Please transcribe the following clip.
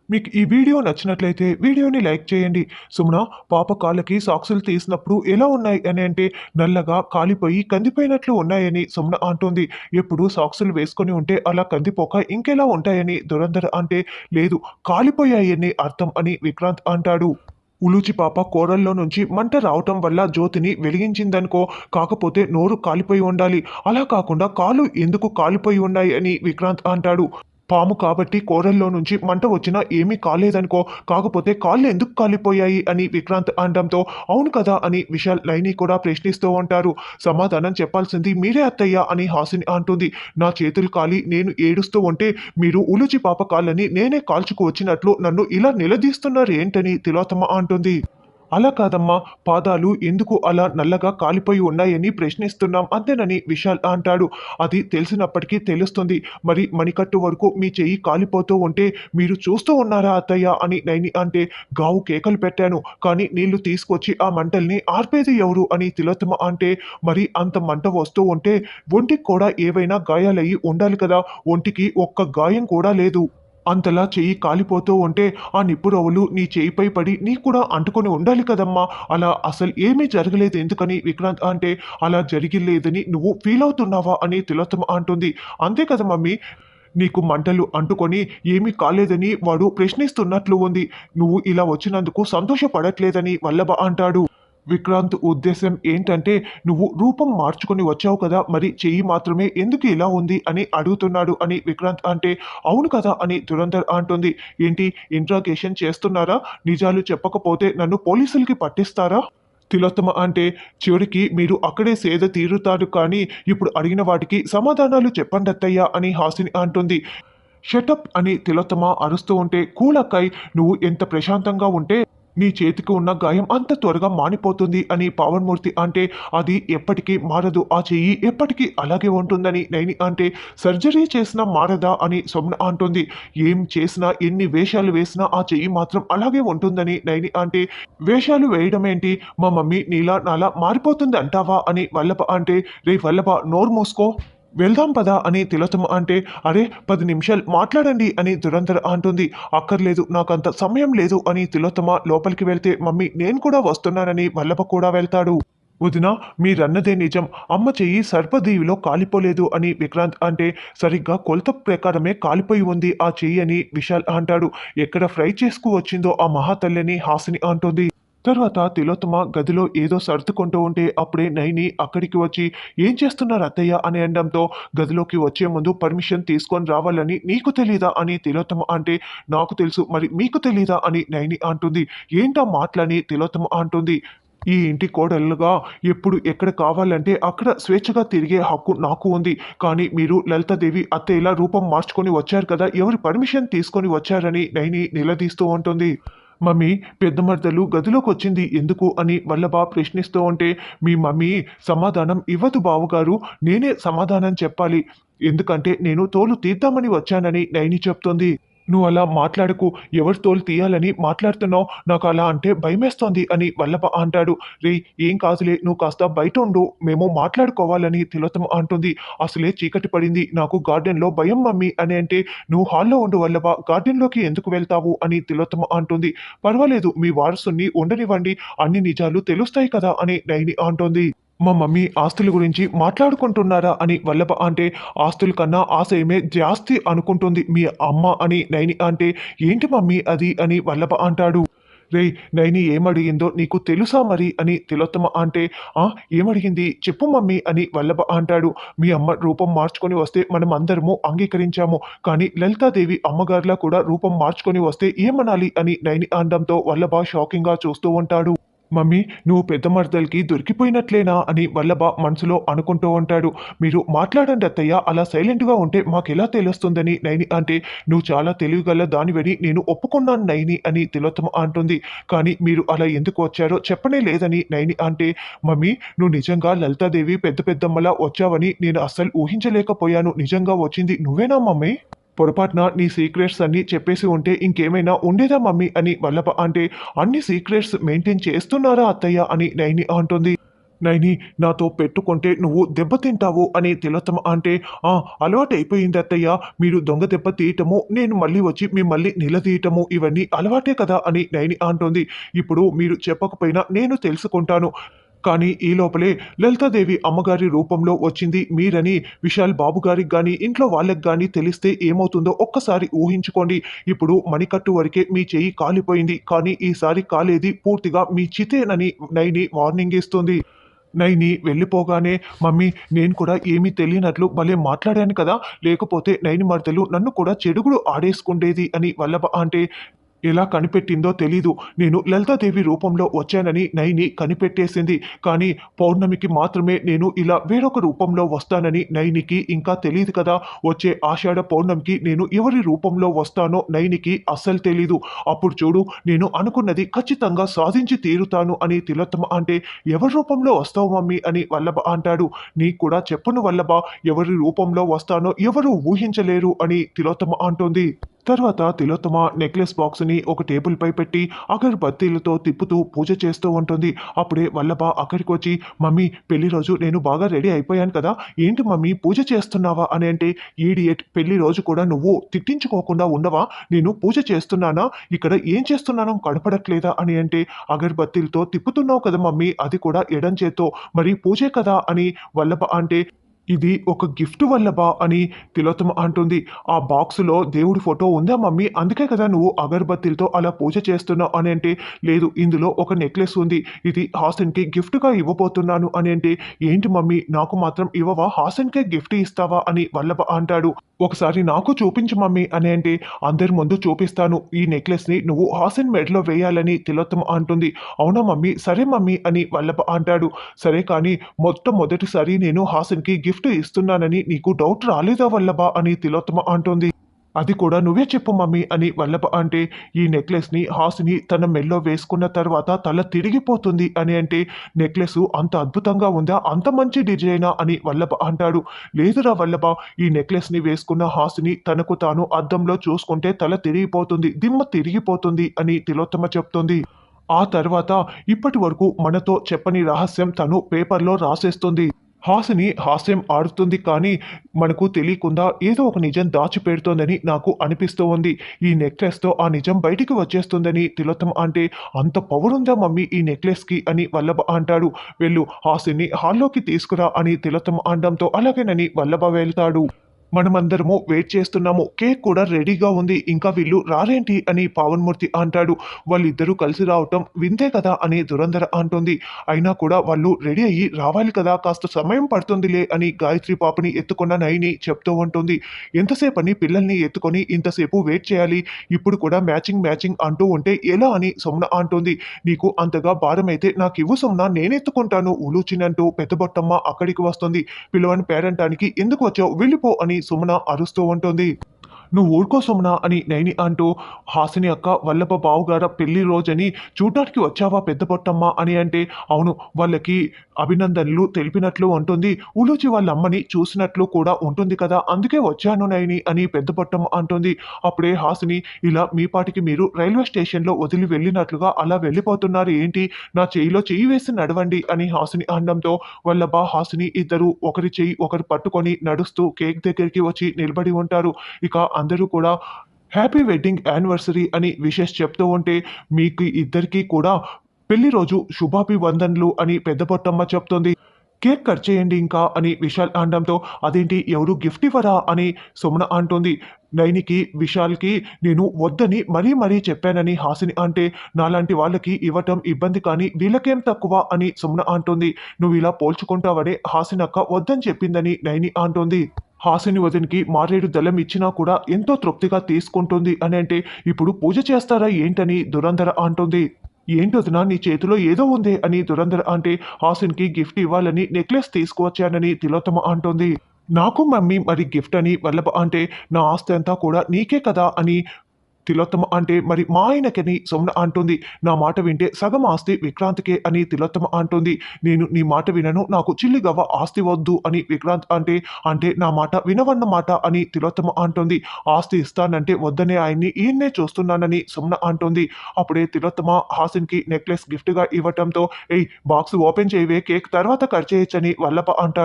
మీకు ఈ వీడియో నచ్చినట్లయితే వీడియోని లైక్ చేయండి. సుమన పాప కాళ్ళకి సాక్సులు తీసినప్పుడు ఎలా ఉన్నాయి అని అంటే నల్లగా కాలిపోయి కందిపోయినట్లు ఉన్నాయని సుమన అంటుంది. ఎప్పుడు సాక్సులు వేసుకొని ఉంటే అలా కందిపోక ఇంకెలా ఉంటాయని దురంధర్ అంటే లేదు కాలిపోయాయని అర్థం అని విక్రాంత్ అంటాడు. ఉలూచి పాప కూరల్లో నుంచి మంట రావటం వల్ల జ్యోతిని వెలిగించిందనుకో, కాకపోతే నోరు కాలిపోయి ఉండాలి. అలా కాకుండా కాళ్ళు ఎందుకు కాలిపోయి ఉన్నాయి అని విక్రాంత్ అంటాడు. పాము కాబట్టి కూరల్లో నుంచి మంట వచ్చినా ఏమీ కాలేదనుకో, కాకపోతే కాళ్ళు ఎందుకు కాలిపోయాయి అని విక్రాంత్ అనడంతో అవును కదా అని విశాల్ నైని కూడా ప్రశ్నిస్తూ ఉంటారు. సమాధానం చెప్పాల్సింది మీరే అత్తయ్య అని హాసిని అంటుంది. నా చేతులు కాలి నేను ఏడుస్తూ ఉంటే మీరు ఉలుచి పాప కాళ్ళని నేనే కాల్చుకు వచ్చినట్లు నన్ను ఇలా నిలదీస్తున్నారు ఏంటని తిలోత్తమ అంటుంది. అలా కాదమ్మా, పాదాలు ఎందుకు అలా నల్లగా కాలిపోయి ఉన్నాయని ప్రశ్నిస్తున్నాం అంతేనని విశాల్ అంటాడు. అది తెలిసినప్పటికీ తెలుస్తుంది. మరి మణికట్టు వరకు మీ చెయ్యి కాలిపోతూ ఉంటే మీరు చూస్తూ ఉన్నారా అత్తయ్య అని నైని అంటే గావు కేకలు పెట్టాను. కానీ నీళ్లు తీసుకొచ్చి ఆ మంటల్ని ఆర్పేది ఎవరు అని తిలోత్తమ అంటే మరి అంత మంట వస్తూ ఉంటే ఒంటికి కూడా ఏవైనా గాయాలయ్యి ఉండాలి కదా, ఒంటికి ఒక్క గాయం కూడా లేదు. అంతలా చెయ్యి కాలిపోతూ ఉంటే ఆ నిప్పురవ్వలు నీ చేయిపై పడి నీకు కూడా అంటుకొని ఉండాలి కదమ్మా. అలా అసలు ఏమీ జరగలేదు ఎందుకని విక్రాంత్ అంటే అలా జరిగిలేదని నువ్వు ఫీల్ అవుతున్నావా అని తిలోత్తమ అంటుంది. అంతే కదా మమ్మీ, నీకు మంటలు అంటుకొని ఏమీ కాలేదని వాడు ప్రశ్నిస్తున్నట్లు ఉంది. నువ్వు ఇలా వచ్చినందుకు సంతోషపడట్లేదని వల్లభ అంటాడు. విక్రాంత్ ఉద్దేశం ఏంటంటే నువ్వు రూపం మార్చుకొని వచ్చావు కదా, మరి చెయ్యి మాత్రమే ఎందుకు ఇలా ఉంది అని అడుగుతున్నాడు అని విక్రాంత్ అంటే అవును కదా అని దురంధర్ అంటుంది. ఏంటి ఇంట్రాగేషన్ చేస్తున్నారా, నిజాలు చెప్పకపోతే నన్ను పోలీసులకి పట్టిస్తారా? తిలోత్తమ అంటే చివరికి మీరు అక్కడే సేద తీరుతారు కానీ ఇప్పుడు అడిగిన వాటికి సమాధానాలు చెప్పండి అత్తయ్య అని హాసిని అంటుంది. షటప్ అని తిలోత్తమ అరుస్తూ ఉంటే కూల్ అక్కాయ్, నువ్వు ఎంత ప్రశాంతంగా ఉంటే నీ చేతికి ఉన్న గాయం అంత త్వరగా మానిపోతుంది అని పావన్మూర్తి అంటే అది ఎప్పటికీ మారదు, ఆ చెయ్యి ఎప్పటికీ అలాగే ఉంటుందని నైని అంటే సర్జరీ చేసినా మారదా అని స్వప్న అంటుంది. ఏం చేసినా ఎన్ని వేషాలు వేసినా ఆ చెయ్యి మాత్రం అలాగే ఉంటుందని నైని అంటే వేషాలు వేయడం ఏంటి, మా మమ్మీ నీలా నాలా మారిపోతుంది అంటావా అని వల్లభ అంటే రే వల్లభ నోరు మూసుకో, వెళ్దాం పదా అని తిలోత్తమ అంటే అరే 10 నిమిషాలు మాట్లాడండి అని దురంధర్ అంటుంది. అక్కర్లేదు నాకంత సమయం లేదు అని తిలోత్తమ లోపలికి వెళ్తే మమ్మీ నేను కూడా వస్తున్నానని వల్లభ కూడా వెళ్తాడు. వదిన మీరన్నదే నిజం, అమ్మ చెయ్యి సర్పదీవిలో కాలిపోలేదు అని విక్రాంత్ అంటే సరిగ్గా కొలత ప్రకారమే కాలిపోయి ఉంది ఆ చెయ్యి అని విశాల్ అంటాడు. ఎక్కడ ఫ్రై చేసుకు వచ్చిందో ఆ మహాతల్లిని హాసిని అంటుంది. తర్వాత తిలోత్తమ గదిలో ఏదో సర్దుకుంటూ ఉంటే అప్పుడే నైని అక్కడికి వచ్చి ఏం చేస్తున్నారు అత్తయ్య అని అనడంతో గదిలోకి వచ్చే ముందు పర్మిషన్ తీసుకొని రావాలని నీకు తెలీదా అని తిలోత్తమ అంటే నాకు తెలుసు మరి మీకు తెలీదా అని నైని అంటుంది. ఏంటా మాటలని తిలోత్తమ అంటుంది. ఈ ఇంటి కోడలుగా ఎప్పుడు ఎక్కడ కావాలంటే అక్కడ స్వేచ్ఛగా తిరిగే హక్కు నాకు ఉంది. కానీ మీరు లలితాదేవి అత్తయ్యలా రూపం మార్చుకొని వచ్చారు కదా, ఎవరి పర్మిషన్ తీసుకొని వచ్చారని నైని నిలదీస్తూ ఉంటుంది. మమ్మీ పెద్ద మరదలు గదిలోకి వచ్చింది ఎందుకు అని వల్లభ ప్రశ్నిస్తూ ఉంటే మీ మమ్మీ సమాధానం ఇవ్వదు బావగారు, నేనే సమాధానం చెప్పాలి. ఎందుకంటే నేను తోలు తీద్దామని వచ్చానని నైని చెప్తోంది. నువ్వు అలా మాట్లాడకు, ఎవరి తోలు తీయాలని మాట్లాడుతున్నావు, నాకు అలా అంటే భయమేస్తోంది అని వల్లభ అంటాడు. రే ఏం కాదులే నువ్వు కాస్త బయట ఉండు, మేము మాట్లాడుకోవాలని తిలోత్తమ అంటుంది. అసలే చీకటి పడింది, నాకు గార్డెన్లో భయం మమ్మీ అని అంటే నువ్వు హాల్లో ఉండు వల్లభ, గార్డెన్లోకి ఎందుకు వెళ్తావు అని తిలోత్తమ అంటుంది. పర్వాలేదు మీ వారసుని ఉండనివ్వండి, అన్ని నిజాలు తెలుస్తాయి కదా అని నైని అంటోంది. మా మమ్మీ ఆస్తుల గురించి మాట్లాడుకుంటున్నారా అని వల్లభ అంటే ఆస్తుల కన్నా ఆశయమే జాస్తి అనుకుంటుంది మీ అమ్మ అని నైని అంటే ఏంటి మమ్మీ అది అని వల్లభ అంటాడు. రేయ్ నైని ఏమడిగిందో నీకు తెలుసా మరి అని తిలోత్తమ అంటే ఆ ఏమడిగింది చెప్పు మమ్మీ అని వల్లభ అంటాడు. మీ అమ్మ రూపం మార్చుకొని వస్తే మనం అందరము అంగీకరించాము, కానీ లలితాదేవి అమ్మగారిలా కూడా రూపం మార్చుకొని వస్తే ఏమనాలి అని నైని అనడంతో వల్లభ షాకింగ్గా చూస్తూ ఉంటాడు. మమ్మీ నువ్వు పెద్ద మరదలకి దొరికిపోయినట్లేనా అని వల్లభ మనసులో అనుకుంటూ ఉంటాడు. మీరు మాట్లాడండి అత్తయ్య, అలా సైలెంట్గా ఉంటే మాకెలా తెలుస్తుందని నైని అంటే నువ్వు చాలా తెలివిగల దానివని నేను ఒప్పుకున్నాను నైని అని తిలోత్తమ అంటుంది. కానీ మీరు అలా ఎందుకు వచ్చారో చెప్పనే లేదని నైని అంటే మమ్మీ నువ్వు నిజంగా లలితాదేవి పెద్ద పెద్దమ్మలా వచ్చావని నేను అస్సలు ఊహించలేకపోయాను, నిజంగా వచ్చింది నువ్వేనా మమ్మీ? పొరపాటున నీ సీక్రెట్స్ అన్నీ చెప్పేసి ఉంటే ఇంకేమైనా ఉండేదా మమ్మీ అని వల్లభ అంటే అన్ని సీక్రెట్స్ మెయింటైన్ చేస్తున్నారా అత్తయ్య అని నైని అంటుంది. నైని నాతో పెట్టుకుంటే నువ్వు దెబ్బతింటావు అని తిలోత్తమ అంటే, "ఆ! అలవాటయిపోయింది అత్తయ్య. మీరు దొంగ దెబ్బ తీయటము, నేను మళ్ళీ వచ్చి మిమ్మల్ని నిలదీయటము ఇవన్నీ అలవాటే కదా" అని నైని అంటోంది. "ఇప్పుడు మీరు చెప్పకపోయినా నేను తెలుసుకుంటాను. కానీ ఈ లోపలే లలితాదేవి అమ్మగారి రూపంలో వచ్చింది మీరని విశాల్ బాబు గారికి గాని, ఇంట్లో వాళ్ళకి గాని తెలిస్తే ఏమవుతుందో ఒక్కసారి ఊహించుకోండి. ఇప్పుడు మణికట్టు వరకే మీ చెయ్యి కాలిపోయింది. కానీ ఈసారి కాలేది పూర్తిగా మీ చితేనని" నైని వార్నింగ్ ఇస్తుంది. నైని వెళ్ళిపోగానే, "మమ్మీ నేను కూడా ఏమీ తెలియనట్లు భలే మాట్లాడాను కదా! లేకపోతే నైని మరదలు నన్ను కూడా చెడుగుడు ఆడేసుకుండేది" అని వల్లభ అంటే, ఎలా కనిపెట్టిందో తెలీదు. నేను లలితాదేవి రూపంలో వచ్చానని నైని కనిపెట్టేసింది. కానీ పౌర్ణమికి మాత్రమే నేను ఇలా వేరొక రూపంలో వస్తానని నైనికి ఇంకా తెలీదు కదా! వచ్చే ఆషాఢ పౌర్ణమికి నేను ఎవరి రూపంలో వస్తానో నైనికి అస్సలు తెలీదు. అప్పుడు చూడు నేను అనుకున్నది ఖచ్చితంగా సాధించి తీరుతాను అని తిలోత్తమ అంటే, "ఎవరి రూపంలో వస్తావు మమ్మీ" అని వల్లభ అంటాడు. "నీకు కూడా చెప్పను వల్లభ, ఎవరి రూపంలో వస్తానో ఎవరు ఊహించలేరు" అని తిలోత్తమ అంటోంది. తర్వాత తిలోత్తమ నెక్లెస్ బాక్స్‌ని ఒక టేబుల్‌పై పెట్టి అగరబత్తీలతో తిప్పుతూ పూజ చేస్తూ ఉంటుంది. అప్పుడే వల్లభ అక్కడికొచ్చి, "మమ్మీ పెళ్లి రోజు నేను బాగా రెడీ అయిపోయాను కదా! ఏంటి మమ్మీ పూజ చేస్తున్నావా?" అని అంటే, "ఈడియట్ పెళ్లి రోజు కూడా నువ్వు తిట్టించుకోకుండా ఉండవా? నేను పూజ చేస్తున్నానా? ఇక్కడ ఏం చేస్తున్నానో కనపడట్లేదా?" అని అంటే, "అగరబత్తీలతో తిప్పుతున్నావు కదా మమ్మీ, అది కూడా ఎడం చేత్తో. మరి పూజే కదా" అని వల్లభ అంటే, "ఇది ఒక గిఫ్ట్ వల్లభా" అని తిలోత్తమ అంటుంది. "ఆ బాక్సులో దేవుడి ఫోటో ఉందా మమ్మీ? అందుకే కదా నువ్వు అగరబత్తీలతో అలా పూజ చేస్తున్నావు" అని అంటే, "లేదు ఇందులో ఒక నెక్లెస్ ఉంది. ఇది హాసన్‌కి గిఫ్ట్‌గా ఇవ్వబోతున్నాను" అని అంటే, "ఏంటి మమ్మీ నాకు మాత్రం ఇవ్వవా? హాసన్‌కే గిఫ్ట్ ఇస్తావా?" అని వల్లభ అంటాడు. "ఒకసారి నాకు చూపించు మమ్మీ" అని అంటే, "అందరి ముందు చూపిస్తాను. ఈ నెక్లెస్‌ని నువ్వు హాసన్ మెడలో వేయాలని" తిలోత్తమ అంటుంది. "అవునా మమ్మీ? సరే మమ్మీ" అని వల్లభ అంటాడు. "సరే కానీ మొట్టమొదటిసారి నేను హాసన్‌కి గిఫ్ట్ ఇస్తున్నానని నీకు డౌట్ రాలేదా వల్లభ" అని తిలోత్తమ అంటోంది. "అది కూడా నువ్వే చెప్పు మమ్మీ" అని వల్లభ అంటే, "ఈ నెక్లెస్‌ని హాసిని తన మెడలో వేసుకున్న తర్వాత తల తిరిగిపోతుంది" అని అంటే, "నెక్లెసు అంత అద్భుతంగా ఉందా? అంత మంచి డిజైనా?" అని వల్లభ అంటాడు. "లేదురా వల్లభ, ఈ నెక్లెస్‌ని వేసుకున్న హాసిని తనకు తాను అద్దంలో చూసుకుంటే తల తిరిగిపోతుంది, దిమ్మ తిరిగిపోతుంది" అని తిలోత్తమ చెప్తుంది. ఆ తర్వాత ఇప్పటి వరకు మనతో చెప్పని రహస్యం తను పేపర్‌లో రాసేస్తుంది. హాసిని హాస్యం ఆడుతుంది కానీ, మనకు తెలియకుండా ఏదో ఒక నిజం దాచిపెడుతోందని నాకు అనిపిస్తూ ఉంది. ఈ నెక్లెస్‌తో ఆ నిజం బయటికి వచ్చేస్తుందని తిలోత్తమ అంటే, "అంత పవర్ ఉందా మమ్మీ ఈ నెక్లెస్‌కి" అని వల్లభ అంటాడు. "వెళ్ళు హాసిని హాల్లోకి తీసుకురా" అని తిలోత్తమ అనడంతో అలాగేనని వల్లభ వెళ్తాడు. మనమందరము వెయిట్ చేస్తున్నాము. కేక్ కూడా రెడీగా ఉంది. ఇంకా వీళ్ళు రారేంటి అని పావన్మూర్తి అంటాడు. "వాళ్ళిద్దరూ కలిసి రావటం వింతే కదా" అని దురంధర అంటుంది. "అయినా కూడా వాళ్ళు రెడీ అయ్యి రావాలి కదా! కాస్త సమయం పడుతుందిలే" అని గాయత్రి పాపని ఎత్తుకున్న నయని చెప్తూ ఉంటుంది. "ఎంతసేపని పిల్లల్ని ఎత్తుకొని ఇంతసేపు వెయిట్ చేయాలి. ఇప్పుడు కూడా మ్యాచింగ్ మ్యాచింగ్ అంటూ ఉంటే ఎలా" అని సుమన అంటుంది. "నీకు అంతగా భారమైతే నాకివ్వు సుమన, నేనెత్తుకుంటాను" ఉలూచినంటూ పెద్దబొట్టమ్మ అక్కడికి వస్తుంది. "పిలవని పేరంటానికి ఎందుకు వచ్చావు? వెళ్ళిపో" అని సుమన అరుస్తూ ఉంటుంది. "నువ్వు ఊరుకో సుమన" అని నైని అంటూ, "హాసిని అక్క వల్లభ బావగార పెళ్లి రోజని చూడ్డానికి వచ్చావా పెద్ద పొట్టమ్మ" అని అంటే, "అవును వాళ్ళకి అభినందనలు తెలిపినట్లు ఉంటుంది. ఉలూచి వాళ్ళ అమ్మని చూసినట్లు కూడా ఉంటుంది కదా! అందుకే వచ్చాను నైని" అని పెద్ద పొట్టమ్మ అంటుంది. అప్పుడే హాసిని, "ఇలా మీ పాటికి మీరు రైల్వే స్టేషన్‌లో వదిలి వెళ్ళినట్లుగా అలా వెళ్ళిపోతున్నారు ఏంటి? నా చెయ్యిలో చెయ్యి వేసి నడవండి" అని హాసిని అనడంతో వల్లభ, హాసిని ఇద్దరూ ఒకరి చెయ్యి ఒకరు పట్టుకొని నడుస్తూ కేక్ దగ్గరికి వచ్చి నిలబడి ఉంటారు. ఇక అందరూ కూడా హ్యాపీ వెడ్డింగ్ యానివర్సరీ అని విషెస్ చెప్తూ ఉంటే, "మీకు ఇద్దరికీ కూడా పెళ్లి రోజు శుభాభివందనలు" అని పెద్ద పొట్టమ్మ చెప్తుంది. "కేక్ కట్ చేయండి ఇంకా" అని విశాల్ అనడంతో, "అదేంటి ఎవరు గిఫ్ట్ ఇవ్వరా?" అని సుమన అంటుంది. నైనికి, విశాల్‌కి నేను వద్దని మరీ మరీ చెప్పానని హాసిని అంటే, "నాలాంటి వాళ్ళకి ఇవ్వటం ఇబ్బంది కానీ వీళ్ళకేం తక్కువ" అని సుమన అంటుంది. "నువ్విలా పోల్చుకుంటావనే హాసినక్క వద్దని చెప్పిందని" నైని అంటుంది. హాసిని వదినకి మారేడు దళం ఇచ్చినా కూడా ఎంతో తృప్తిగా తీసుకుంటుంది అని అంటే, "ఇప్పుడు పూజ చేస్తారా ఏంటని" దురంధర అంటుంది. "ఏంటొదినా నీ చేతిలో ఏదో ఉందే" అని దురంధర అంటే, "హాసిన్‌కి గిఫ్ట్ ఇవ్వాలని నెక్లెస్ తీసుకువచ్చానని" తిలోత్తమ అంటోంది. "నాకు మమ్మీ మరి గిఫ్ట్ అని" వల్లభ అంటే, "నా ఆస్తి అంతా కూడా నీకే కదా" అని తిలోత్తమ అంటే మరి మా ఆయనకని సుమన అంటుంది. నా మాట వింటే సగం ఆస్తి విక్రాంత్‌కే అని తిలోత్తమ అంటుంది. నేను నీ మాట వినను. నాకు చిల్లిగవ్వ ఆస్తి వద్దు అని విక్రాంత్ అంటే, అంటే నా మాట వినవన్నమాట అని తిలోత్తమ అంటుంది. ఆస్తి ఇస్తానంటే వద్దనే ఆయన్ని ఈయన్నే చూస్తున్నానని సుమన అంటుంది. అప్పుడే తిలోత్తమ హాసిన్‌కి నెక్లెస్ గిఫ్ట్‌గా ఇవ్వటంతో, "ఏయ్! బాక్స్ ఓపెన్ చేయవే కేక్ తర్వాత కట్ చేయొచ్చని" వల్లభ అంటాడు.